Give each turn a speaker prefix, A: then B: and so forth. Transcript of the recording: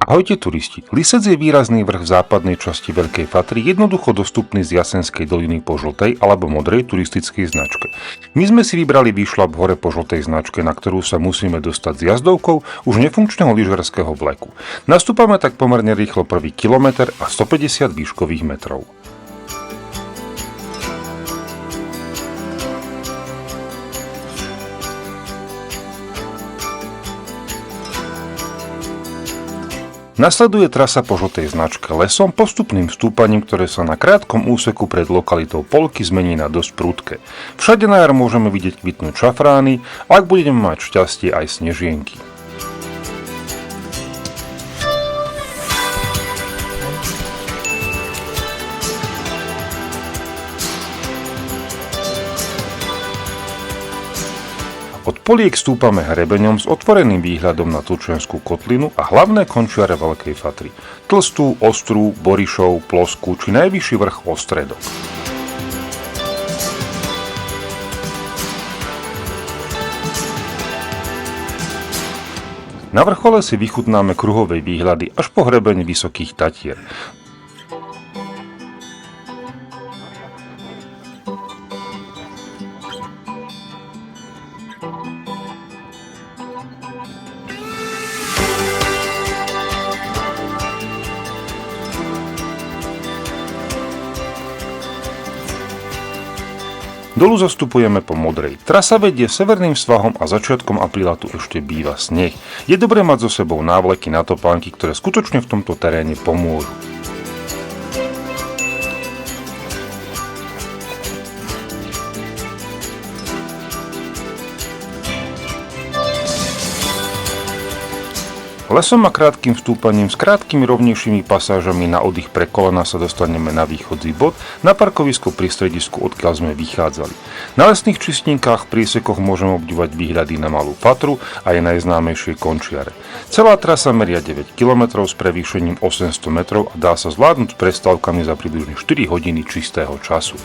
A: Ahojte turisti, Lisec je výrazný vrch v západnej časti Veľkej Fatry, jednoducho dostupný z Jasenskej doliny po žltej alebo modrej turistickej značke. My sme si vybrali výšľap hore po žltej značke, na ktorú sa musíme dostať s jazdovkou už nefunkčného lyžerského vleku. Nastúpame tak pomerne rýchlo prvý kilometr a 150 výškových metrov. Nasleduje trasa po žltej značke lesom postupným stúpaním, ktoré sa na krátkom úseku pred lokalitou Polky zmení na dosť prudké. Všade na jar môžeme vidieť kvitnúť šafrány, ak budeme mať šťastie aj snežienky. Od poliek stúpame hrebeňom s otvoreným výhľadom na Turčiansku kotlinu a hlavné končiare Veľkej Fatry. Tlstú, ostrú, Borišov, ploskú či najvyšší vrch Ostredok. Na vrchole si vychutnáme kruhové výhľady až po hrebeň Vysokých Tatier. Dolu zastupujeme po modrej. Trasa vedie severným svahom a začiatkom apríla tu ešte býva sneh. Je dobré mať so sebou návleky na topánky, ktoré skutočne v tomto teréne pomôžu. Lesom a krátkym vstúpaním s krátkými rovnejšími pasážami na oddych pre kolena sa dostaneme na východzí bod, na parkovisko pri stredisku, odkiaľ sme vychádzali. Na lesných čistníkach v prísekoch môžeme obdivovať výhľady na Malú Fatru a jej najznámejšie končiare. Celá trasa meria 9 km s prevýšením 800 metrov a dá sa zvládnuť s prestávkami za približne 4 hodiny čistého času.